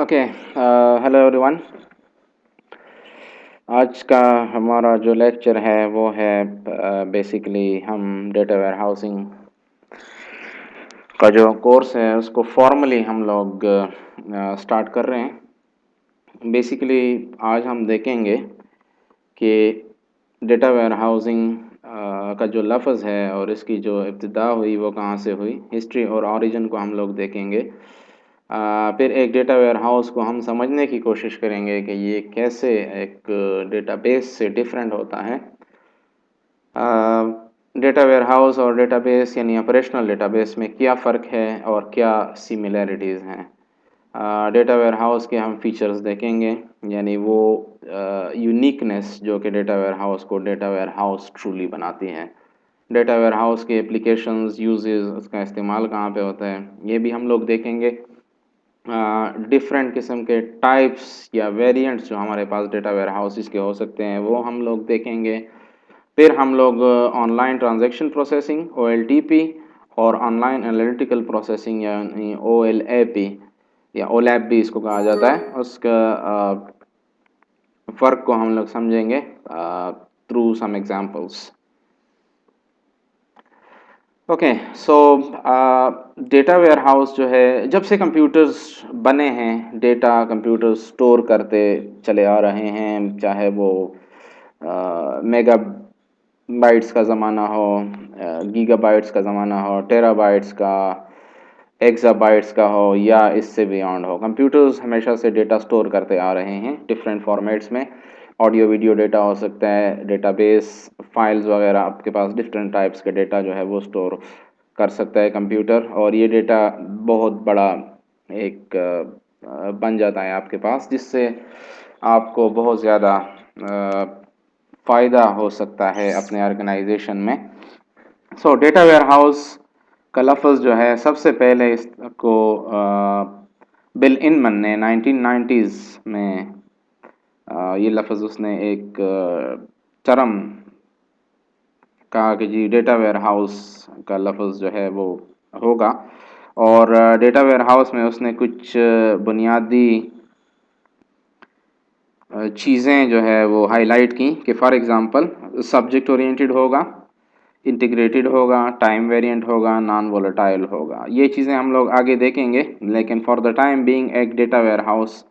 Okay. Hello everyone. आज का हमारा जो लेक्चर है वो है बेसिकली हम डेटा वेयर हाउसिंग का जो कोर्स है उसको फॉर्मली हम लोग स्टार्ट कर रहे हैं। बेसिकली आज हम देखेंगे कि डेटा वेयर हाउसिंग का जो लफ्ज़ है और इसकी जो इब्तिदा हुई वो कहाँ से हुई, हिस्ट्री और ओरिजिन को हम लोग देखेंगे। फिर एक डेटा वेयर हाउस को हम समझने की कोशिश करेंगे कि ये कैसे एक डेटाबेस से डिफरेंट होता है। डेटा वेयर हाउस और डेटाबेस यानी ऑपरेशनल डेटाबेस में क्या फ़र्क है और क्या सिमिलैरिटीज़ हैं। डेटा वेयर हाउस के हम फीचर्स देखेंगे, यानी वो यूनिकनेस जो कि डेटा वेयर हाउस को डेटा वेयर हाउस ट्रूली बनाती हैं। डेटा वेयर हाउस के एप्लीकेशंस, यूजेस, उसका इस्तेमाल कहाँ पे होता है, ये भी हम लोग देखेंगे। डिफरेंट किस्म के टाइप्स या वेरिएंट्स जो हमारे पास डेटा वेयर हाउसेस के हो सकते हैं वो हम लोग देखेंगे। फिर हम लोग ऑनलाइन ट्रांजैक्शन प्रोसेसिंग OLTP और ऑनलाइन एनालिटिकल प्रोसेसिंग यानी OLAP या OLAP भी इसको कहा जाता है, उसका फ़र्क को हम लोग समझेंगे through some examples. Okay, so data warehouse जो है, जब से कंप्यूटर्स बने हैं डेटा कंप्यूटर स्टोर करते चले आ रहे हैं, चाहे वो मेगा बाइट्स का ज़माना हो, गीगाबाइट्स का ज़माना हो, टेराबाइट्स का, एक्साबाइट्स का हो या इससे बियॉन्ड हो। कंप्यूटर्स हमेशा से डेटा स्टोर करते आ रहे हैं डिफरेंट फॉर्मेट्स में। ऑडियो वीडियो डेटा हो सकता है, डेटाबेस फाइल्स वगैरह, आपके पास डिफरेंट टाइप्स के डेटा जो है वो स्टोर कर सकता है कंप्यूटर, और ये डेटा बहुत बड़ा एक बन जाता है आपके पास, जिससे आपको बहुत ज़्यादा फ़ायदा हो सकता है अपने ऑर्गेनाइजेशन में। सो डेटा वेयर हाउस का लफ्ज़ जो है, सबसे पहले इसको बिल इनमन ने 1990s में ये लफ्ज़ उसने एक टर्म कहा कि जी डेटा वेयर हाउस का लफ्ज़ जो है वो होगा। और डेटा वेयर हाउस में उसने कुछ बुनियादी चीज़ें जो है वो हाईलाइट की कि फॉर एग्ज़ाम्पल सब्जेक्ट ओरिएंटेड होगा, इंटीग्रेटेड होगा, टाइम वेरिएंट होगा, नॉन वोलेटाइल होगा। ये चीज़ें हम लोग आगे देखेंगे, लेकिन फॉर द टाइम बीइंग एक डेटा वेयर हाउस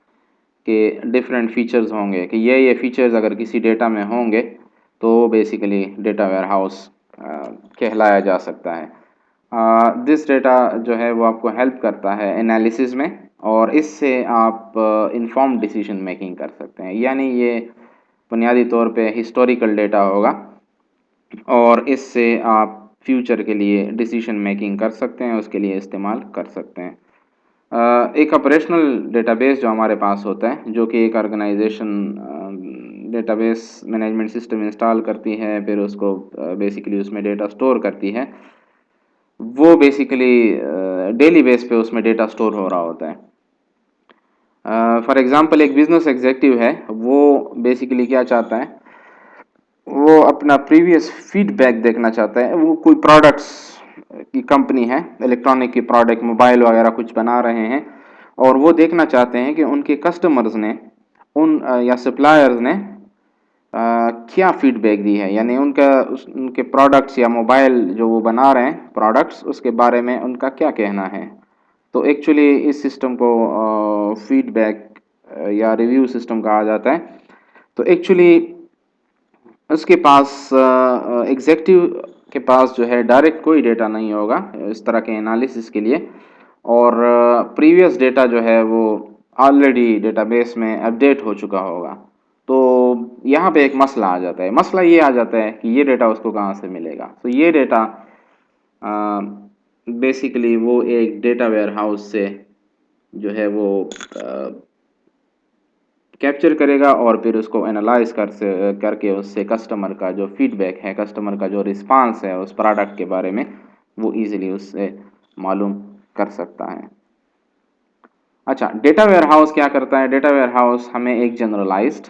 के डिफरेंट फीचर्स होंगे कि ये फीचर्स अगर किसी डेटा में होंगे तो बेसिकली डेटा वेयर हाउस कहलाया जा सकता है। दिस डेटा जो है वो आपको हेल्प करता है एनालिसिस में, और इससे आप इन्फॉर्म्ड डिसीजन मेकिंग कर सकते हैं। यानी ये बुनियादी तौर पे हिस्टोरिकल डेटा होगा और इससे आप फ्यूचर के लिए डिसीजन मेकिंग कर सकते हैं, उसके लिए इस्तेमाल कर सकते हैं। एक ऑपरेशनल डेटाबेस जो हमारे पास होता है, जो कि एक organisation database management system install करती है, फिर उसको बेसिकली उसमें डेटा स्टोर करती है, वो बेसिकली डेली बेस पे उसमें डेटा स्टोर हो रहा होता है। फॉर एग्ज़ाम्पल एक बिज़नेस एग्जीक्यूटिव है, वो बेसिकली क्या चाहता है, वो अपना प्रीवियस फीडबैक देखना चाहता है। वो कोई प्रोडक्ट्स की कंपनी है, इलेक्ट्रॉनिक की प्रोडक्ट, मोबाइल वगैरह कुछ बना रहे हैं, और वो देखना चाहते हैं कि उनके कस्टमर्स ने या सप्लायर्स ने क्या फीडबैक दी है, यानी उनके प्रोडक्ट्स या मोबाइल जो वो बना रहे हैं प्रोडक्ट्स, उसके बारे में उनका क्या कहना है। तो एक्चुअली इस सिस्टम को फीडबैक या रिव्यू सिस्टम कहा जाता है। तो एक्चुअली उसके पास एग्जेक्टिव के पास जो है डायरेक्ट कोई डेटा नहीं होगा इस तरह के एनालिसिस के लिए, और प्रीवियस डेटा जो है वो ऑलरेडी डेटाबेस में अपडेट हो चुका होगा। तो यहाँ पे एक मसला आ जाता है। मसला ये आ जाता है कि ये डेटा उसको कहाँ से मिलेगा। तो ये डेटा बेसिकली वो एक डेटा वेयर हाउस से जो है वो कैप्चर करेगा और फिर उसको एनालाइज करके उससे कस्टमर का जो फीडबैक है, कस्टमर का जो रिस्पांस है उस प्रोडक्ट के बारे में, वो इजीली उससे मालूम कर सकता है। अच्छा, डेटा वेयर हाउस क्या करता है? डेटा वेयर हाउस हमें एक जनरलाइज्ड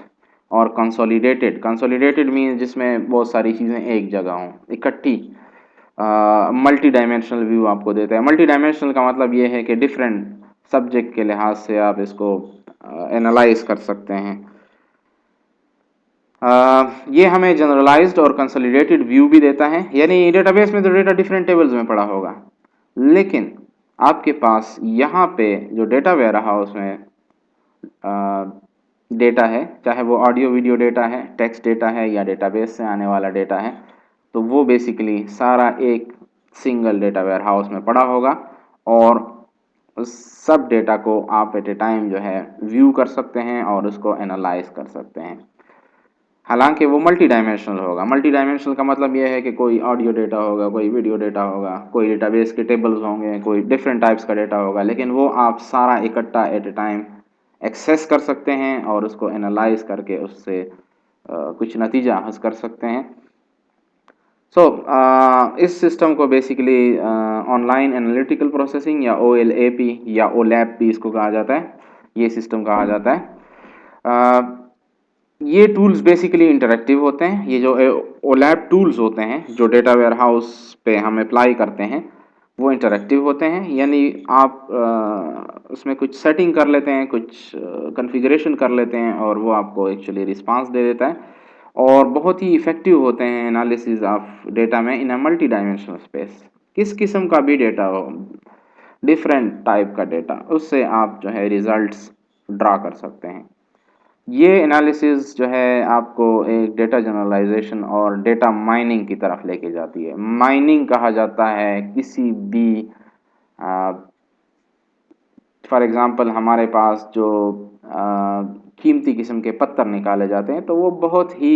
और कंसोलिडेटेड मीन जिसमें बहुत सारी चीज़ें एक जगह हों, इकट्ठी, मल्टी डायमेंशनल व्यू आपको देता है। मल्टी डायमेंशनल का मतलब ये है कि डिफरेंट सब्जेक्ट के लिहाज से आप इसको एनालाइज कर सकते हैं। ये हमें जनरलाइज्ड और कंसोलिडेटेड व्यू भी देता है, यानी डेटाबेस में तो डेटा डिफरेंट टेबल्स में पड़ा होगा, लेकिन आपके पास यहाँ पे जो डेटा वेयर हाउस में डेटा है, चाहे वो ऑडियो वीडियो डेटा है, टेक्स्ट डेटा है या डेटाबेस से आने वाला डेटा है, तो वो बेसिकली सारा एक सिंगल डेटा वेयर हाउस में पड़ा होगा और उस सब डेटा को आप एट ए टाइम जो है व्यू कर सकते हैं और उसको एनालाइज कर सकते हैं। हालांकि वो मल्टी डायमेंशनल होगा। मल्टी डायमेंशनल का मतलब ये है कि कोई ऑडियो डेटा होगा, कोई वीडियो डेटा होगा, कोई डेटाबेस के टेबल्स होंगे, कोई डिफरेंट टाइप्स का डेटा होगा, लेकिन वो आप सारा इकट्ठा एट ए टाइम एक्सेस कर सकते हैं और उसको एनालाइज करके उससे कुछ नतीजा हासिल कर सकते हैं। इस सिस्टम को बेसिकली ऑनलाइन एनालिटिकल प्रोसेसिंग या OLAP या OLAP भी इसको कहा जाता है, ये सिस्टम कहा जाता है। ये टूल्स बेसिकली इंटरेक्टिव होते हैं। ये जो OLAP टूल्स होते हैं जो डेटा वेयर हाउस पे हम अप्लाई करते हैं वो इंटरेक्टिव होते हैं, यानी आप उसमें कुछ सेटिंग कर लेते हैं, कुछ कॉन्फ़िगरेशन कर लेते हैं और वो आपको एक्चुअली रिस्पांस दे देता है और बहुत ही इफ़ेक्टिव होते हैं एनालिसिस ऑफ डेटा में इन अ मल्टी डायमेंशनल स्पेस। किस किस्म का भी डेटा हो, डिफरेंट टाइप का डेटा, उससे आप जो है रिजल्ट्स ड्रा कर सकते हैं। ये एनालिसिस जो है आपको एक डेटा जनरलाइजेशन और डेटा माइनिंग की तरफ लेके जाती है। माइनिंग कहा जाता है किसी भी फॉर एग्जांपल हमारे पास जो कीमती किस्म के पत्थर निकाले जाते हैं तो वो बहुत ही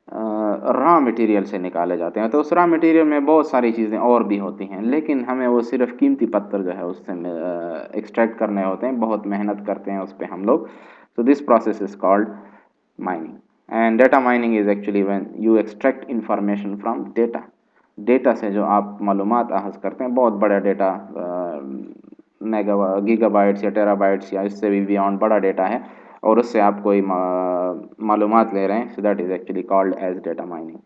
रॉ मटेरियल से निकाले जाते हैं, तो उस रॉ मटेरियल में बहुत सारी चीज़ें और भी होती हैं, लेकिन हमें वो सिर्फ कीमती पत्थर जो है उससे एक्सट्रैक्ट करने होते हैं, बहुत मेहनत करते हैं उस पर हम लोग। So this process is called mining, and data mining is actually when you extract information from data. Data से जो आप मालूमात हासिल करते हैं, बहुत बड़ा डेटा मेगा गीगाबाइट्स या टेराबाइट्स या इससे भी बियॉन्ड बड़ा डेटा है और उससे आप कोई मालूमात ले रहे हैं, so that is actually called as data mining.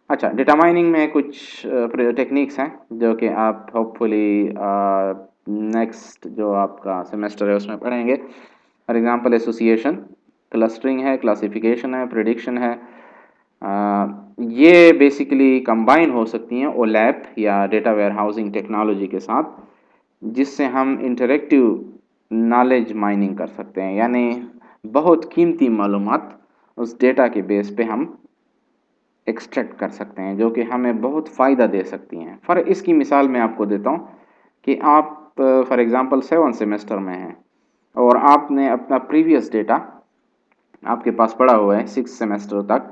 अच्छा, डेटा माइनिंग में कुछ टेक्निक्स हैं जो कि आप होपफुली नेक्स्ट जो आपका सेमेस्टर है उसमें पढ़ेंगे। फॉर एग्जांपल एसोसिएशन, क्लस्टरिंग है, क्लासिफिकेशन है, प्रिडिक्शन है। ये बेसिकली कंबाइन हो सकती हैं OLAP या डेटा वेयर हाउसिंग टेक्नोलॉजी के साथ, जिससे हम इंटरेक्टिव नॉलेज माइनिंग कर सकते हैं, यानी बहुत कीमती मालूमात उस डेटा के बेस पे हम एक्सट्रैक्ट कर सकते हैं जो कि हमें बहुत फ़ायदा दे सकती हैं। फॉर इसकी मिसाल मैं आपको देता हूँ कि आप फॉर एग्ज़ाम्पल 7th सेमेस्टर में हैं और आपने अपना प्रीवियस डेटा आपके पास पड़ा हुआ है 6th सेमेस्टर तक,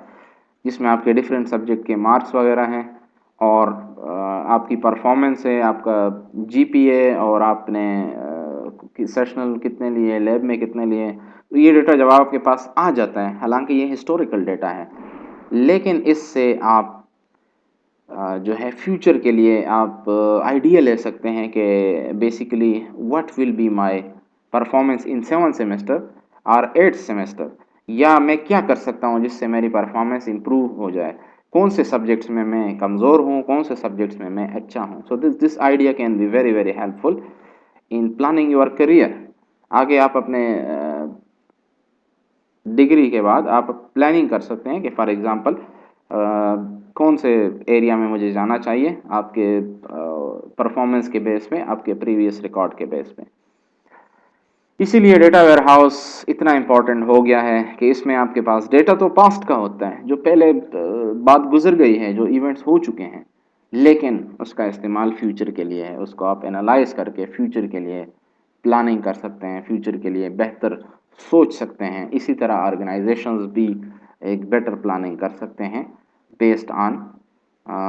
जिसमें आपके डिफरेंट सब्जेक्ट के मार्क्स वगैरह हैं और आपकी परफॉर्मेंस है, आपका GPA और आपने सेशनल कितने लिए, लैब में कितने लिए। तो ये डेटा जब आपके पास आ जाता है, हालांकि ये हिस्टोरिकल डेटा है, लेकिन इससे आप जो है फ्यूचर के लिए आप आइडिया ले सकते हैं कि basically what will be my performance in 7th semester और 8th सेमेस्टर, या मैं क्या कर सकता हूँ जिससे मेरी परफॉर्मेंस इम्प्रूव हो जाए, कौन से सब्जेक्ट्स में मैं कमज़ोर हूँ, कौन से सब्जेक्ट्स में मैं अच्छा हूँ। So this idea can be very very helpful in planning your career. आगे आप अपने डिग्री के बाद आप प्लानिंग कर सकते हैं कि फॉर एग्ज़ाम्पल कौन से एरिया में मुझे जाना चाहिए आपके परफॉर्मेंस के बेस पे, आपके प्रीवियस रिकॉर्ड के बेस पे। इसीलिए डेटा वेयर हाउस इतना इम्पोर्टेंट हो गया है कि इसमें आपके पास डेटा तो पास्ट का होता है, जो पहले बात गुजर गई है, जो इवेंट्स हो चुके हैं, लेकिन उसका इस्तेमाल फ्यूचर के लिए है। उसको आप एनालाइज करके फ्यूचर के लिए प्लानिंग कर सकते हैं, फ्यूचर के लिए बेहतर सोच सकते हैं। इसी तरह ऑर्गेनाइजेशंस भी एक बेटर प्लानिंग कर सकते हैं based on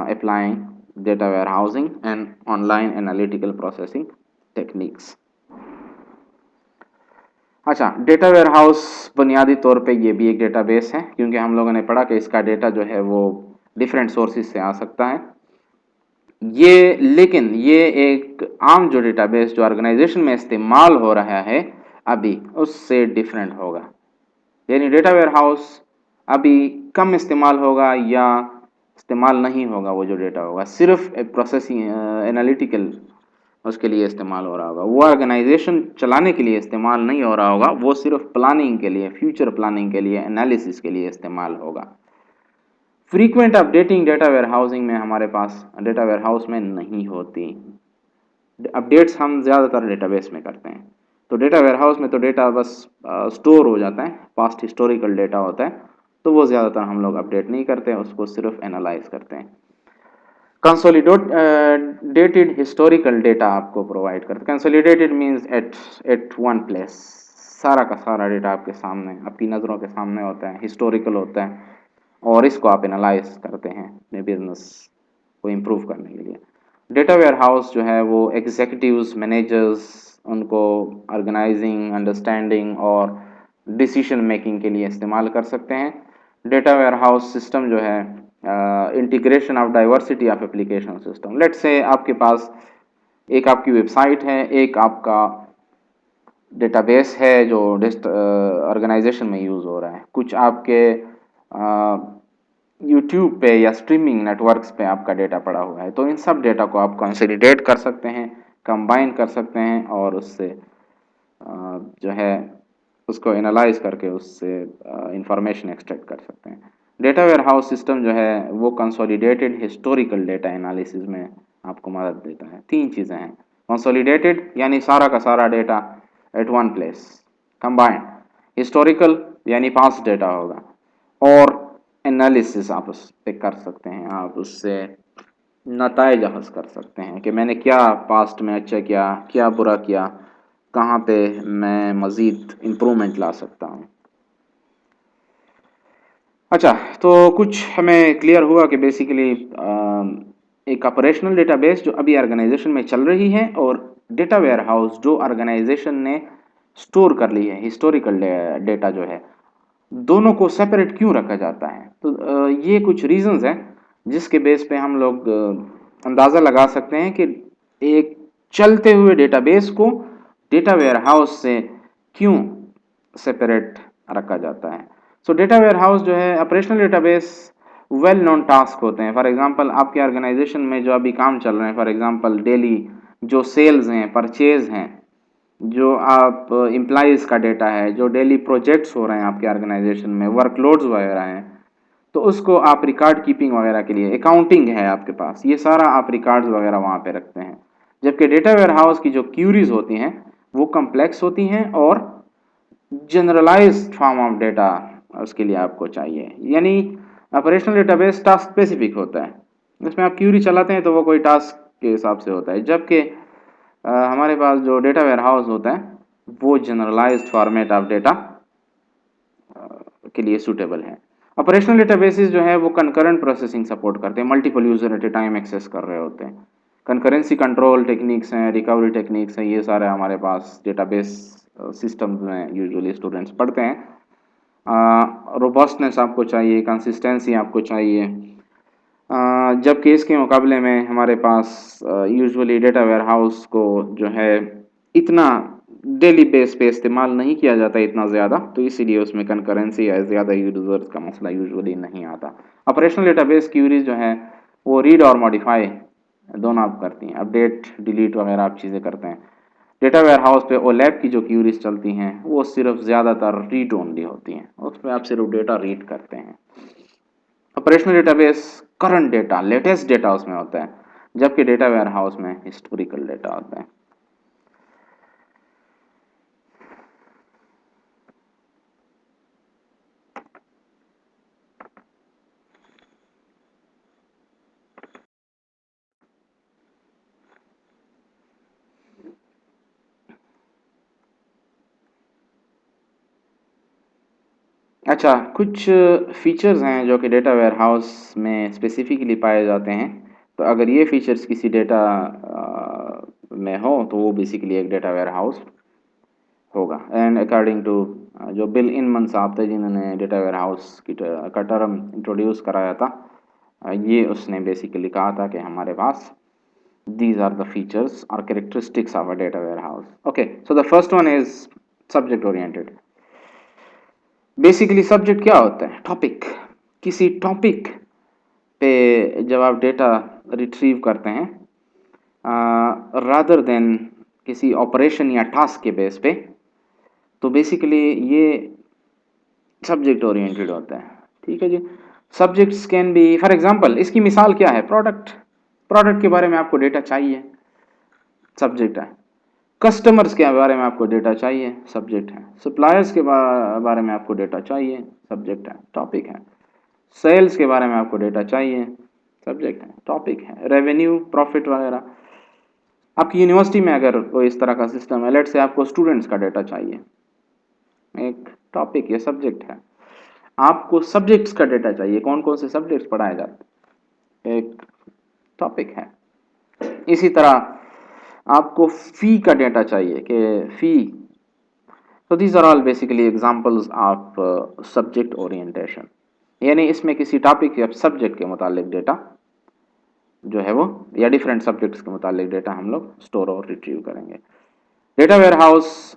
applying data warehousing and online analytical processing techniques. अच्छा, डेटा वेयरहाउस बुनियादी तौर पे ये भी एक डेटाबेस है, क्योंकि हम लोगों ने पढ़ा कि इसका डेटा जो है वो डिफरेंट सोर्सेज से आ सकता है। लेकिन ये एक आम जो डेटाबेस जो ऑर्गेनाइजेशन में इस्तेमाल हो रहा है अभी, उससे डिफरेंट होगा। यानी डेटा वेयरहाउस अभी कम इस्तेमाल होगा या इस्तेमाल नहीं होगा। वो जो डेटा होगा सिर्फ प्रोसेसिंग एनालिटिकल उसके लिए इस्तेमाल हो रहा होगा। वो ऑर्गेनाइजेशन चलाने के लिए इस्तेमाल नहीं हो रहा होगा, वो सिर्फ प्लानिंग के लिए, फ्यूचर प्लानिंग के लिए, एनालिसिस के लिए इस्तेमाल होगा। Frequent updating data warehousing में हमारे पास डेटा वेयर हाउस में नहीं होती। अपडेट्स हम ज़्यादातर डेटाबेस में करते हैं। तो डेटा वेयर हाउस में तो डेटा बस स्टोर हो जाता है, पास्ट हिस्टोरिकल डेटा होता है, तो वो ज़्यादातर हम लोग अपडेट नहीं करते हैं, उसको सिर्फ एनालाइज करते हैं। कंसोलिडेटेड हिस्टोरिकल डेटा आपको प्रोवाइड करते हैं। Consolidated means at one place, सारा का सारा डेटा आपके सामने, आपकी नज़रों के सामने होता है, हिस्टोरिकल होता है, और इसको आप एनालाइज करते हैं अपने बिजनेस को इम्प्रूव करने के लिए। डेटा वेयर हाउस जो है वो एग्जीक्यूटिव्स, मैनेजर्स, उनको ऑर्गेनाइजिंग, अंडरस्टैंडिंग और डिसीजन मेकिंग के लिए इस्तेमाल कर सकते हैं। डेटा वेयर हाउस सिस्टम जो है integration of diversity of application system. Let's say आपके पास एक आपकी वेबसाइट है, एक आपका डेटाबेस है जो ऑर्गेनाइजेशन में यूज़ हो रहा है, कुछ आपके यूट्यूब पे या स्ट्रीमिंग नेटवर्क्स पे आपका डेटा पड़ा हुआ है। तो इन सब डेटा को आप कंसोलिडेट कर सकते हैं, कंबाइन कर सकते हैं, और उससे जो है उसको एनालाइज करके उससे इंफॉर्मेशन एक्सट्रैक्ट कर सकते हैं। डेटा वेयर हाउस सिस्टम जो है वो कंसोलिडेटेड हिस्टोरिकल डेटा एनालिसिस में आपको मदद देता है। तीन चीज़ें हैं, कंसोलिडेटेड यानी सारा का सारा data eight one place, combined, historical यानी पास्ट डेटा होगा, और एनालिसिस आप उस पे कर सकते हैं, आप उससे नताइज हासिल कर सकते हैं कि मैंने क्या पास्ट में अच्छा किया, क्या बुरा किया, कहाँ पे मैं मज़ीद इम्प्रूवमेंट ला सकता हूँ। अच्छा, तो कुछ हमें क्लियर हुआ कि बेसिकली एक ऑपरेशनल डेटाबेस जो अभी ऑर्गेनाइजेशन में चल रही है, और डेटा वेयर हाउस जो ऑर्गेनाइजेशन ने स्टोर कर ली है, हिस्टोरिकल डेटा जो है, दोनों को सेपरेट क्यों रखा जाता है। तो ये कुछ रीजंस हैं जिसके बेस पे हम लोग अंदाज़ा लगा सकते हैं कि एक चलते हुए डेटाबेस को डेटा वेयर हाउस से क्यों सेपरेट रखा जाता है। सो डेटा वेयर हाउस जो है operational database well known task होते हैं। फॉर एग्जांपल आपके ऑर्गेनाइजेशन में जो अभी काम चल रहे हैं, फॉर एग्जांपल डेली जो सेल्स हैं, परचेज हैं, जो आप एम्प्लॉइज़ का डेटा है, जो डेली प्रोजेक्ट्स हो रहे हैं आपके ऑर्गेनाइजेशन में, वर्कलोड्स वगैरह हैं, तो उसको आप रिकॉर्ड कीपिंग वगैरह के लिए, अकाउंटिंग है आपके पास, ये सारा आप रिकॉर्ड्स वगैरह वहाँ पे रखते हैं। जबकि डेटा वेयर हाउस की जो क्यूरीज होती हैं वो कम्प्लेक्स होती हैं और जनरलाइज्ड फॉर्म ऑफ डेटा उसके लिए आपको चाहिए। यानी ऑपरेशनल डेटाबेस टास्क स्पेसिफिक होता है, इसमें आप क्यूरी चलाते हैं तो वो कोई टास्क के हिसाब से होता है, जबकि हमारे पास जो डेटा वेयर हाउस होता है वो जनरलाइज्ड फॉर्मेट ऑफ डेटा के लिए सूटेबल है। ऑपरेशनल डेटाबेसेस जो है वो कंकरेंट प्रोसेसिंग सपोर्ट करते हैं, multiple user at a time access कर रहे होते हैं। कंकरेंसी कंट्रोल टेक्निक्स हैं, रिकवरी टेक्निक्स हैं, ये सारे हमारे पास डेटाबेस सिस्टम्स में यूजुअली स्टूडेंट्स पढ़ते हैं। रोबस्टनेस आपको चाहिए, कंसिस्टेंसी आपको चाहिए, जबकि इसके मुकाबले में हमारे पास यूजुअली डेटा वेयर हाउस को जो है इतना डेली बेस पे इस्तेमाल नहीं किया जाता इतना ज़्यादा, तो इसीलिए उसमें कंकरेंसी या ज़्यादा यूजर्स का मसला यूजुअली नहीं आता। ऑपरेशनल डेटाबेस क्यूरीज जो है वो रीड और मॉडिफाई दोनों आप करती हैं, अपडेट डिलीट वगैरह आप चीज़ें करते हैं। डेटा वेयर हाउस पे ओलैप की जो क्यूरीज चलती हैं वो सिर्फ ज़्यादातर रीड ओनली होती हैं, उस पर आप सिर्फ डेटा रीड करते हैं। Operational database current data, latest data उसमें होता है, जबकि डेटा वेयर हाउस में हिस्टोरिकल डेटा होता है। अच्छा, कुछ फीचर्स हैं जो कि डेटा वेयर हाउस में स्पेसिफिकली पाए जाते हैं। तो अगर ये फीचर्स किसी डेटा में हो तो वो बेसिकली एक डेटा वेयर हाउस होगा। एंड अकॉर्डिंग टू जो बिल इनमन साहब थे जिन्होंने डेटा वेयर हाउस का टर्म इंट्रोड्यूस कराया था, ये उसने बेसिकली कहा था कि हमारे पास these are the features or characteristics of a data warehouse. Okay, so the first one is subject oriented. Basically subject क्या होता है, टॉपिक। किसी टॉपिक पे जब आप डेटा रिट्रीव करते हैं, रादर देन किसी ऑपरेशन या टास्क के बेस पे, तो बेसिकली ये सब्जेक्ट ओरिएंटेड होता है। ठीक है जी। Subjects can be, for example इसकी मिसाल क्या है, प्रोडक्ट। प्रोडक्ट के बारे में आपको डेटा चाहिए, सब्जेक्ट है। कस्टमर्स के बारे में आपको डेटा चाहिए, सब्जेक्ट है। सप्लायर्स के बारे में आपको डेटा चाहिए, सब्जेक्ट है, टॉपिक है। सेल्स के बारे में आपको डेटा चाहिए, सब्जेक्ट है, टॉपिक है। रेवेन्यू, प्रॉफिट वगैरह। आपकी यूनिवर्सिटी में अगर कोई इस तरह का सिस्टम है, लेट से आपको स्टूडेंट्स का डेटा चाहिए, एक टॉपिक या सब्जेक्ट है। आपको सब्जेक्ट्स का डेटा चाहिए, कौन कौन से सब्जेक्ट्स पढ़ाए जाते हैं, एक टॉपिक है। इसी तरह आपको फी का डेटा चाहिए कि फी, तो these are all basically examples of subject orientation, यानी इसमें किसी टॉपिक या सब्जेक्ट के मुतालिक डेटा जो है वो, या डिफरेंट सब्जेक्ट्स के मुतालिक डेटा हम लोग स्टोर और रिट्रीव करेंगे। डेटा वेयरहाउस,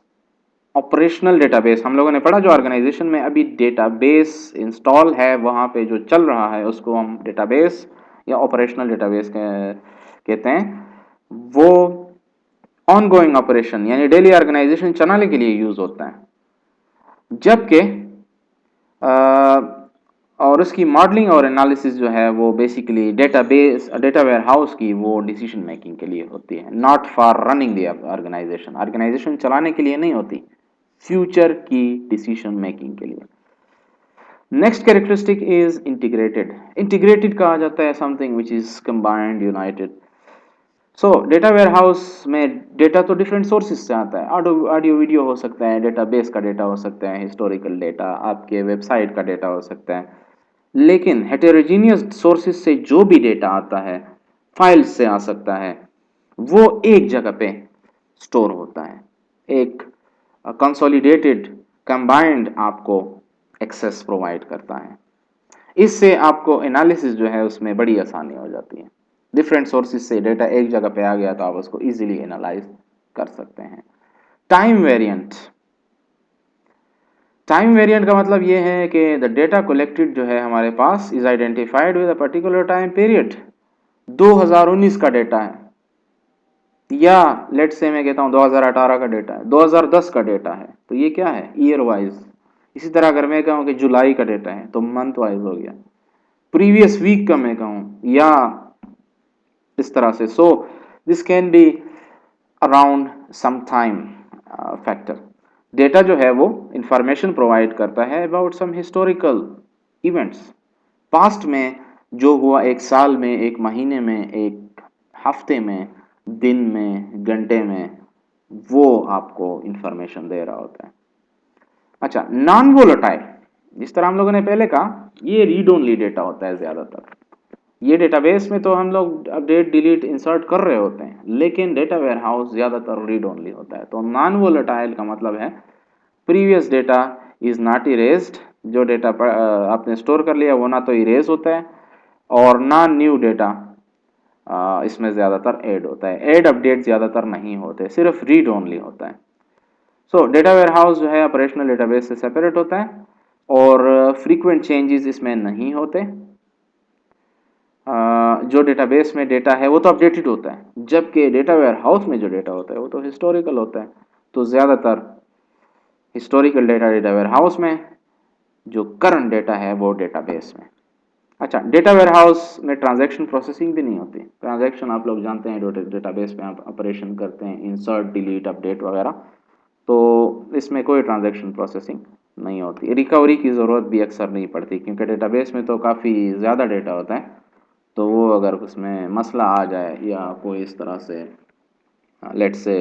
ऑपरेशनल डेटाबेस, हम लोगों ने पढ़ा जो ऑर्गेनाइजेशन में अभी डेटाबेस इंस्टॉल है वहां पे जो चल रहा है उसको हम डेटाबेस या ऑपरेशनल डेटाबेस कहते हैं। वो ऑनगोइंग ऑपरेशन यानी डेली ऑर्गेनाइजेशन चलाने के लिए यूज होता है। जबकि और उसकी मॉडलिंग और एनालिसिस जो है वो बेसिकली डेटाबेस, डेटा वेयरहाउस की वो डिसीजन मेकिंग के लिए होती है, not for running the organisation. Organisation चलाने के लिए नहीं होती, फ्यूचर की डिसीजन मेकिंग के लिए। Next characteristic is integrated. Integrated कहा जाता है something which is combined, United. So data warehouse में डेटा तो डिफरेंट सोर्सेज से आता है, ऑडियो वीडियो हो सकता है, डेटाबेस का डेटा हो सकता है, हिस्टोरिकल डेटा, आपके वेबसाइट का डेटा हो सकता है। लेकिन हेटेरोजीनियस सोर्सेज से जो भी डेटा आता है, फाइल्स से आ सकता है, वो एक जगह पे स्टोर होता है, एक कंसोलिडेटेड कंबाइंड आपको एक्सेस प्रोवाइड करता है। इससे आपको एनालिसिस जो है उसमें बड़ी आसानी हो जाती है। डिफरेंट सोर्सेज से डेटा एक जगह पे आ गया तो आप उसको इजीली एनालाइज कर सकते हैं। टाइम वेरिएंट, टाइम वेरिएंट का मतलब ये है कि द डेटा कलेक्टेड जो है हमारे पास is identified with a particular time period. 2019 का डेटा है, या लेट से मैं कहता हूं 2018 का डेटा है, 2010 का डेटा है, तो ये क्या है, ईयर वाइज। इसी तरह अगर मैं कहूं कि जुलाई का डेटा है तो मंथ वाइज हो गया। प्रीवियस वीक का मैं कहूं या इस तरह से। So this can be around some time factor. Data जो है वो इंफॉर्मेशन प्रोवाइड करता है about some historical events, past में जो हुआ, एक साल में, एक महीने में, एक हफ्ते में, दिन में, घंटे में, वो आपको इंफॉर्मेशन दे रहा होता है। अच्छा, नॉन वोलेटाइल, जिस तरह हम लोगों ने पहले कहा, ये रीड ओनली डेटा होता है ज्यादातर। ये डेटाबेस में तो हम लोग अपडेट, डिलीट, इंसर्ट कर रहे होते हैं, लेकिन डेटा वेयरहाउस ज्यादातर रीड ओनली होता है। तो नॉन वोलेटाइल का मतलब है previous data is not erased, जो डेटा आपने स्टोर कर लिया वो ना तो इरेज होता है, और ना न्यू डेटा इसमें ज्यादातर ऐड होता है। ऐड अपडेट ज्यादातर नहीं होते, सिर्फ रीड ओनली होता है। सो डेटा वेयरहाउस जो है ऑपरेशनल डेटाबेस से सेपरेट होता है, और फ्रीक्वेंट चेंजेस इसमें नहीं होते। जो डेटाबेस में डेटा है वो तो अपडेटेड होता है, जबकि डेटा वेयरहाउस में जो डेटा होता है वो तो हिस्टोरिकल होता है। तो ज्यादातर हिस्टोरिकल डेटा डेटा वेयरहाउस में, जो करंट डेटा है वो डेटाबेस में। अच्छा, डेटा वेयरहाउस में ट्रांजैक्शन प्रोसेसिंग भी नहीं होती। ट्रांजैक्शन आप लोग जानते हैं, डेटाबेस में आप ऑपरेशन करते हैं, इंसर्ट, डिलीट, अपडेट वगैरह, तो इसमें कोई ट्रांजैक्शन प्रोसेसिंग नहीं होती। रिकवरी की ज़रूरत भी अक्सर नहीं पड़ती, क्योंकि डेटाबेस में तो काफ़ी ज़्यादा डेटा होता है, तो वो अगर उसमें मसला आ जाए या कोई इस तरह से लेट से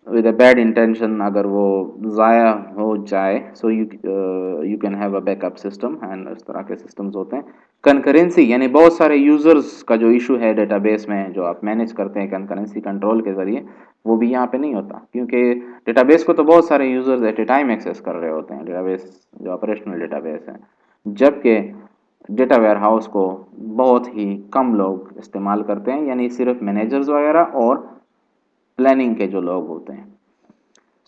विद अ बैड इंटेंशन अगर वो ज़ाया हो जाए, so you can have a backup system, and इस तरह के सिस्टम्स होते हैं। कंकरेंसी यानी बहुत सारे यूज़र्स का जो इशू है डेटाबेस में, जो आप मैनेज करते हैं कंकरेंसी कंट्रोल के ज़रिए, वो भी यहाँ पे नहीं होता, क्योंकि डेटाबेस को तो बहुत सारे users at a time access कर रहे होते हैं, डेटाबेस जो ऑपरेशनल डेटाबेस है। जबकि डेटा वेयरहाउस को बहुत ही कम लोग इस्तेमाल करते हैं, यानी सिर्फ मैनेजर्स वगैरह और प्लानिंग के जो लोग होते हैं।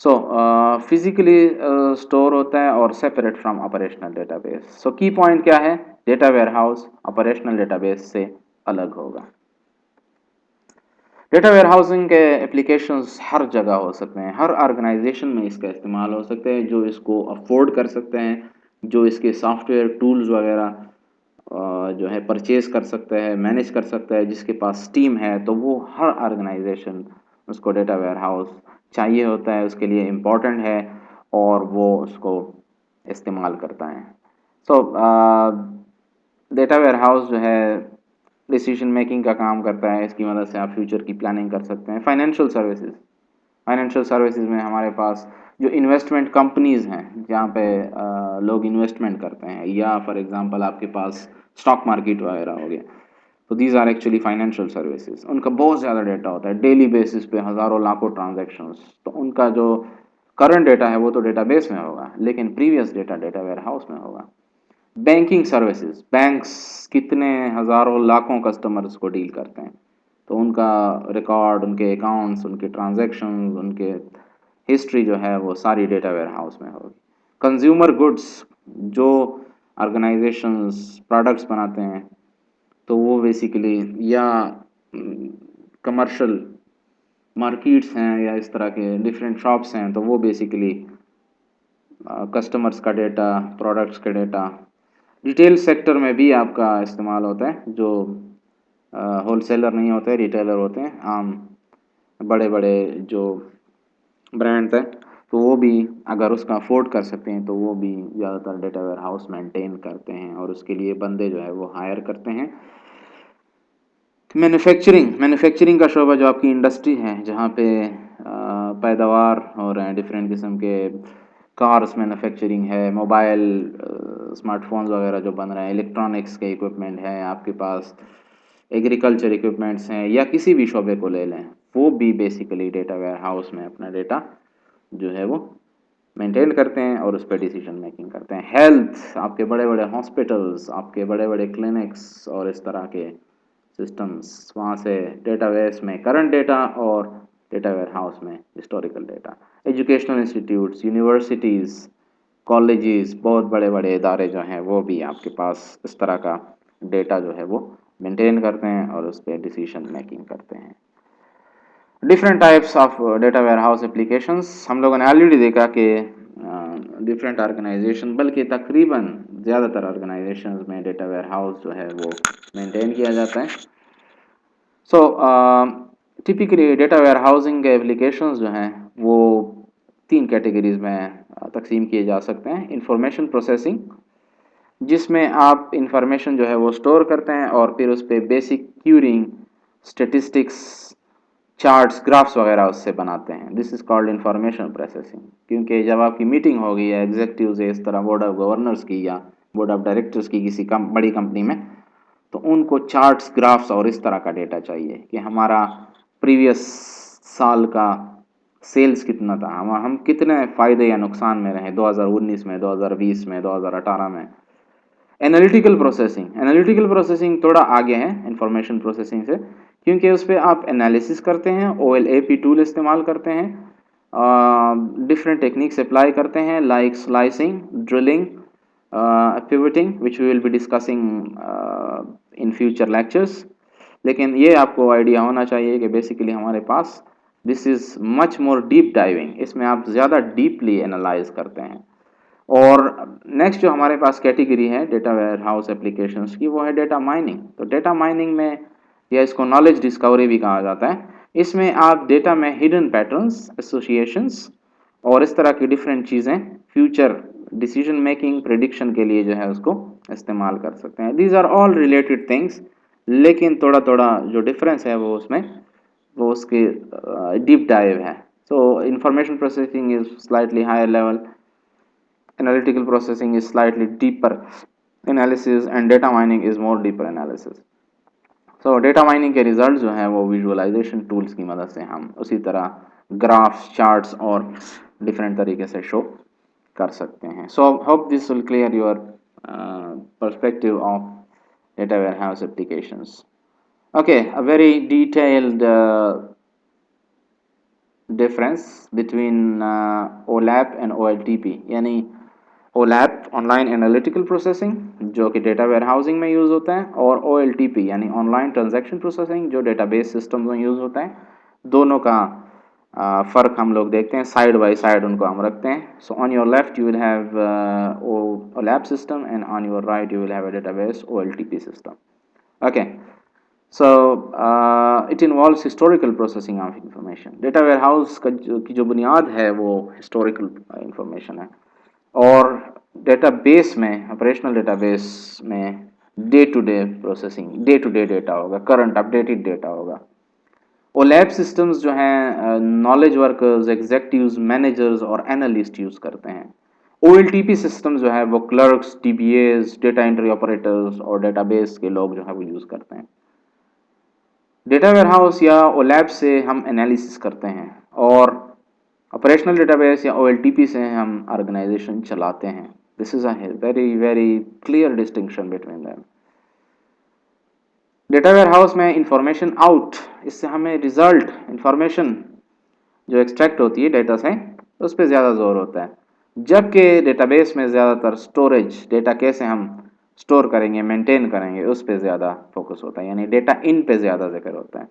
सो फिजिकली स्टोर होता है और सेपरेट फ्रॉम ऑपरेशनल डेटाबेस। सो की पॉइंट क्या है, डेटा वेयरहाउस ऑपरेशनल डेटाबेस से अलग होगा। डेटा वेयरहाउसिंग के एप्लीकेशंस हर जगह हो सकते हैं, हर ऑर्गेनाइजेशन में इसका इस्तेमाल हो सकते हैं, जो इसको अफोर्ड कर सकते हैं, जो इसके सॉफ्टवेयर टूल्स वगैरह जो है परचेज कर सकते हैं, मैनेज कर सकता है, जिसके पास टीम है, तो वो हर ऑर्गेनाइजेशन उसको डेटा वेयरहाउस चाहिए होता है, उसके लिए इम्पोर्टेंट है और वो उसको इस्तेमाल करता है। सो डेटा वेयरहाउस जो है डिसीजन मेकिंग का काम करता है, इसकी मदद से आप फ्यूचर की प्लानिंग कर सकते हैं। फाइनेंशियल सर्विसेज में हमारे पास जो इन्वेस्टमेंट कंपनीज हैं, जहाँ पे लोग इन्वेस्टमेंट करते हैं, या फॉर एग्जांपल आपके पास स्टॉक मार्केट वगैरह हो गया, तो these are actually financial services. उनका बहुत ज़्यादा डेटा होता है, डेली बेसिस पे हज़ारों लाखों ट्रांजेक्शन्स, तो उनका जो करंट डेटा है वो तो डेटाबेस में होगा, लेकिन previous data data warehouse में होगा। बैंकिंग सर्विसेज, बैंक्स कितने हज़ारों लाखों कस्टमर्स को डील करते हैं, तो उनका रिकॉर्ड, उनके अकाउंट्स, उनके ट्रांजैक्शंस, उनके हिस्ट्री जो है वो सारी डेटा वेयर हाउस में होगी। कंज्यूमर गुड्स, जो ऑर्गेनाइजेशंस प्रोडक्ट्स बनाते हैं, तो वो बेसिकली, या कमर्शियल मार्केट्स हैं या इस तरह के डिफरेंट शॉप्स हैं, तो वो बेसिकली कस्टमर्स का डेटा, प्रोडक्ट्स का डेटा। रिटेल सेक्टर में भी आपका इस्तेमाल होता है, जो होलसेलर नहीं होते, रिटेलर होते हैं, आम बड़े बड़े जो ब्रांड्स हैं, तो वो भी अगर उसका अफोर्ड कर सकते हैं तो वो भी ज़्यादातर डेटा वेयर हाउस मेंटेन करते हैं और उसके लिए बंदे जो है वो हायर करते हैं। मैन्युफैक्चरिंग का शोबा, जो आपकी इंडस्ट्री है, जहाँ पे पैदावार हो रहे हैं डिफरेंट किस्म के, कार्स मैन्युफैक्चरिंग है, मोबाइल स्मार्टफोन्स वगैरह जो बन रहे हैं, इलेक्ट्रॉनिक्स के इक्विपमेंट हैं आपके पास, एग्रीकल्चर इक्विपमेंट्स हैं, या किसी भी शोबे को ले लें, वो भी बेसिकली डेटा वेयर हाउस में अपना डेटा जो है वो मेंटेन करते हैं और उस पर डिसीजन मेकिंग करते हैं। हेल्थ, आपके बड़े बड़े हॉस्पिटल्स, आपके बड़े बड़े क्लिनिक्स और इस तरह के सिस्टम्स, वहाँ से डेटाबेस में करंट डेटा और डेटा वेयर हाउस में historical data. Educational institutes, universities, colleges, बहुत बड़े बड़े इदारे जो हैं वो भी आपके पास इस तरह का डेटा जो है वो मेंटेन करते हैं और उस पर डिसीजन मेकिंग करते हैं। Different types of data warehouse applications, हम लोगों ने ऑलरेडी देखा कि डिफरेंट ऑर्गेनाइजेशन, बल्कि तकरीबन ज़्यादातर ऑर्गेनाइजेशंस में डेटा वेयर हाउस जो है वो मेंटेन किया जाता है। So typically data warehousing के एप्लीकेशंस जो हैं वो तीन कैटेगरीज में तकसीम किए जा सकते हैं। इंफॉर्मेशन प्रोसेसिंग, जिसमें आप इंफॉर्मेशन जो है वो स्टोर करते हैं और फिर उस पर basic curing, statistics, charts, graphs वगैरह उससे बनाते हैं। This is called information processing. क्योंकि जब आपकी मीटिंग होगी या एग्जीक्यूटिव से, इस तरह बोर्ड ऑफ गवर्नर्स की या बोर्ड ऑफ डायरेक्टर्स की किसी बड़ी कंपनी में, तो उनको चार्ट्स, ग्राफ्स और इस तरह का डेटा चाहिए कि हमारा प्रीवियस साल का सेल्स कितना था, हम कितने फ़ायदे या नुकसान में रहे 2019 में, 2020 में, 2018 में। एनालिटिकल प्रोसेसिंग थोड़ा आगे है इंफॉर्मेशन प्रोसेसिंग से, क्योंकि उस पर आप एनालिसिस करते हैं, OLAP टूल इस्तेमाल करते हैं, डिफरेंट टेक्निक्स अप्लाई करते हैं, like slicing, drilling, pivoting, which we will be discussing in future lectures. लेकिन ये आपको आइडिया होना चाहिए कि बेसिकली हमारे पास this is much more deep diving, इसमें आप ज़्यादा डीपली एनालाइज करते हैं। और नेक्स्ट जो हमारे पास कैटेगरी है डेटा वेयर हाउस एप्लीकेशंस की, वो है डेटा माइनिंग। तो डेटा माइनिंग में, या इसको नॉलेज डिस्कवरी भी कहा जाता है, इसमें आप डेटा में हिडन पैटर्न्स, एसोसिएशंस और इस तरह की डिफरेंट चीज़ें फ्यूचर डिसीजन मेकिंग, प्रिडिक्शन के लिए जो है उसको इस्तेमाल कर सकते हैं। These are all related things, लेकिन थोड़ा थोड़ा जो डिफरेंस है वो उसमें, वो उसके डीप डाइव है। So information processing is slightly higher level, analytical processing is slightly deeper analysis, and data mining is more deeper analysis. So data mining के रिजल्ट जो हैं वो विजुअलाइजेशन टूल्स की मदद से हम उसी तरह ग्राफ्स, चार्ट्स और डिफरेंट तरीके से शो कर सकते हैं. So hope this will clear your perspective of data warehouse applications. Okay, a very detailed difference between OLAP and OLTP. यानी OLAP ऑनलाइन एनालिटिकल प्रोसेसिंग जो कि डेटा वेयर हाउसिंग में यूज़ होता है, और OLTP यानी ऑनलाइन ट्रांजैक्शन प्रोसेसिंग जो database system में यूज़ होता है। दोनों का फ़र्क हम लोग देखते हैं, साइड बाय साइड उनको हम रखते हैं। So on your left you will have OLAP system and on your right you will have a database OLTP system. Okay, so it involves historical processing of information. Data warehouse की जो बुनियाद है वो historical information है, और database में, operational database में day to day processing, day to day data होगा, करंट अपडेटेड डेटा होगा। ओलैप सिस्टम्स जो हैं नॉलेज वर्कर्स, एग्जेक्टिव्स, मैनेजर्स और एनालिस्ट यूज़ करते हैं। OLTP सिस्टम जो है वो clerks, DBAs, data entry operators और डेटाबेस के लोग जो है वो यूज़ करते हैं। डेटा वेयरहाउस या ओलैप से हम एनालिसिस करते हैं, और ऑपरेशनल डेटाबेस या OLTP से हम ऑर्गेनाइजेशन चलाते हैं। This is a very very clear distinction between them. Data warehouse में इंफॉर्मेशन आउट, इससे हमें रिजल्ट, इंफॉर्मेशन जो एक्सट्रैक्ट होती है डेटा से, उस पर ज़्यादा जोर होता है। जबकि डेटाबेस में ज़्यादातर स्टोरेज, डेटा कैसे हम स्टोर करेंगे, मेंटेन करेंगे, उस पर ज़्यादा फोकस होता है, यानी डेटा इन पे ज़्यादा जिक्र होता है।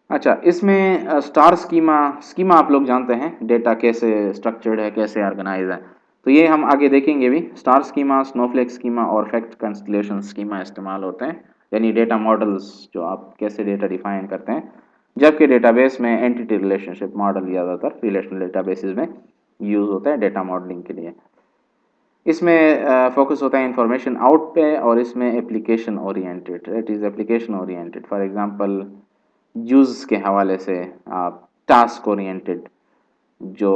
अच्छा, इसमें स्टार स्कीमा, स्कीमा आप लोग जानते हैं डेटा कैसे स्ट्रक्चर्ड है, कैसे ऑर्गेनाइज है, तो ये हम आगे देखेंगे भी। स्टार स्कीमा, स्नोफ्लेक स्कीमा और फैक्ट कंस्टलेशन स्कीमा इस्तेमाल होते हैं, यानी डेटा मॉडल्स जो आप कैसे डेटा डिफाइन करते हैं। जबकि डेटाबेस में एंटिटी रिलेशनशिप मॉडल ज़्यादातर रिलेशनल डेटाबेसेस में यूज़ होता है डेटा मॉडलिंग के लिए। इसमें फोकस होता है इंफॉर्मेशन आउट पे, और इसमें application oriented, it is application oriented. For example use के हवाले से आप टास्क ओरिएंटेड जो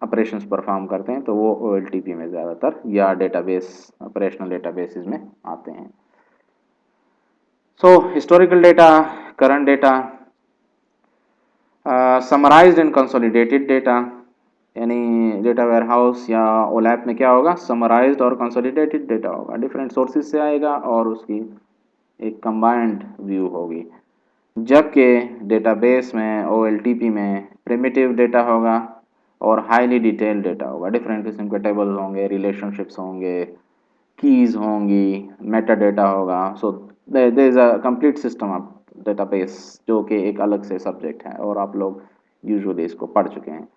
ऑपरेशंस परफॉर्म करते हैं, तो वो OLTP में ज़्यादातर या डेटाबेस, ऑपरेशनल डेटाबेसेस में आते हैं। सो historical data, current data, summarised and consolidated data, यानी डेटा वेयरहाउस या ओलैप में क्या होगा, समराइज्ड और कंसोलिडेटेड डेटा होगा, डिफरेंट सोर्सेज से आएगा और उसकी एक कंबाइंड व्यू होगी। जबकि डेटाबेस में, OLTP में प्रिमिटिव डेटा होगा और हाईली डिटेल्ड डेटा होगा, डिफरेंट किस्म के टेबल्स होंगे, रिलेशनशिप्स होंगे, कीज होंगी, मेटा डेटा होगा। So there is a complete system of database जो कि एक अलग से सब्जेक्ट है, और आप लोग यूजुअली इसको पढ़ चुके हैं।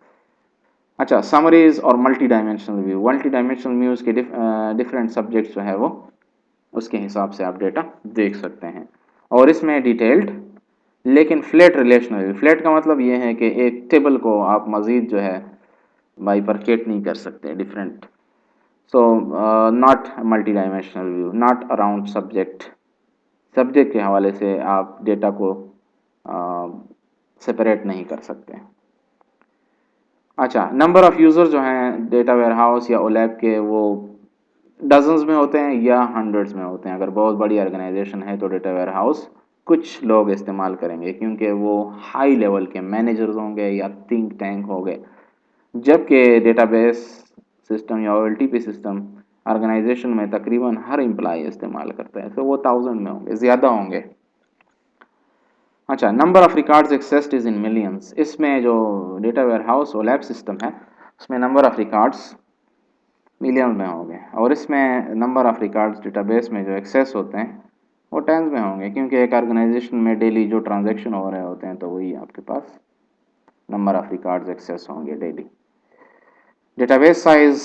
अच्छा, समरीज और multi dimensional view, multi dimensional views के डिफरेंट सब्जेक्ट्स जो है वो उसके हिसाब से आप डेटा देख सकते हैं, और इसमें डिटेल्ड लेकिन फ्लैट रिलेशनल व्यू। फ्लैट का मतलब ये है कि एक टेबल को आप मज़ीद जो है बाइफरकेट नहीं कर सकते, different. So not multi dimensional view, not around subject, subject के हवाले से आप डेटा को सेपरेट नहीं कर सकते। अच्छा, नंबर ऑफ़ यूज़र जो हैं डेटा वेयरहाउस या ओलैप के, वो डजन्स में होते हैं या हंड्रेड्स में होते हैं। अगर बहुत बड़ी ऑर्गेनाइजेशन है तो डेटा वेयरहाउस कुछ लोग इस्तेमाल करेंगे, क्योंकि वो हाई लेवल के मैनेजर्स होंगे या थिंक टैंक हो गए। जबकि डेटाबेस सिस्टम या OLTP सिस्टम ऑर्गेनाइजेशन में तकरीबन हर एम्प्लॉय इस्तेमाल करता है, तो वो 1000 में होंगे, ज़्यादा होंगे। अच्छा, number of records accessed is in millions. इसमें जो डेटा वेयरहाउस ओलैप सिस्टम है उसमें नंबर ऑफ़ रिकॉर्ड्स मिलियन में होंगे, और इसमें नंबर ऑफ़ रिकॉर्ड्स डेटाबेस में जो एक्सेस होते हैं वो टेंस में होंगे, क्योंकि एक ऑर्गेनाइजेशन में डेली जो ट्रांजैक्शन हो रहे होते हैं, तो वही आपके पास नंबर ऑफ़ रिकॉर्ड्स एक्सेस होंगे daily. Database size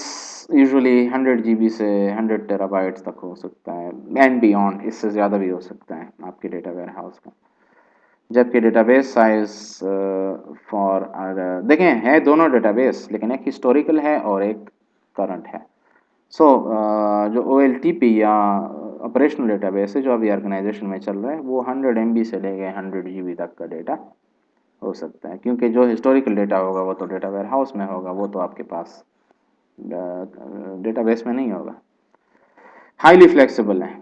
usually 100 GB से 100 टेराबाइट्स तक हो सकता है, एंड बियॉन्ड, इससे ज़्यादा भी हो सकता है आपके डेटा वेयरहाउस का। जबकि डेटाबेस साइज फॉर देखें है दोनों डेटाबेस, लेकिन एक हिस्टोरिकल है और एक करंट है। सो जो OLTP या ऑपरेशनल डेटाबेस है जो अभी ऑर्गेनाइजेशन में चल रहा है, वो 100 MB से लेके 100 GB तक का डेटा हो सकता है, क्योंकि जो हिस्टोरिकल डेटा होगा वो तो डेटा वेयरहाउस में होगा, वो तो आपके पास डेटाबेस में नहीं होगा। हाईली फ्लेक्सिबल है।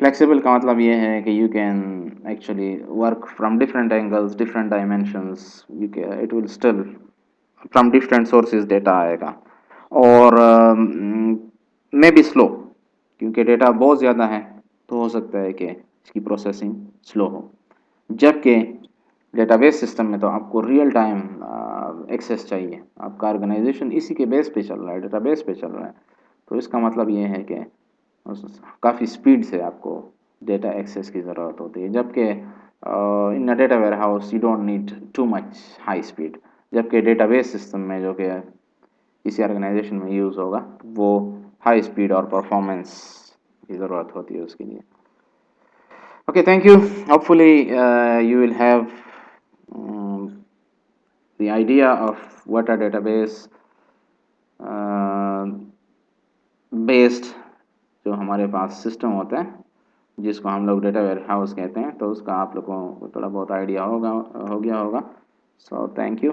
फ्लेक्सिबल का मतलब ये है कि you can actually work from different angles, different dimensions, you can, it will still from different sources data आएगा, और मे बी स्लो, क्योंकि डेटा बहुत ज़्यादा है तो हो सकता है कि इसकी प्रोसेसिंग स्लो हो। जबकि डेटाबेस सिस्टम में तो आपको रियल टाइम एक्सेस चाहिए, आपका ऑर्गेनाइजेशन इसी के बेस पे चल रहा है, डेटाबेस पे चल रहा है, तो इसका मतलब ये है कि काफ़ी स्पीड से आपको डेटा एक्सेस की ज़रूरत होती है, जबकि in a data warehouse you don't need too much high speed, जबकि डेटाबेस सिस्टम में जो कि किसी ऑर्गेनाइजेशन में यूज़ होगा वो हाई स्पीड और परफॉर्मेंस की ज़रूरत होती है उसके लिए। Okay, thank you. Hopefully, you will have the idea of what a database based जो हमारे पास सिस्टम होता है जिसको हम लोग डेटा वेयर हाउस कहते हैं, तो उसका आप लोगों को थोड़ा बहुत आइडिया हो गया होगा। So thank you.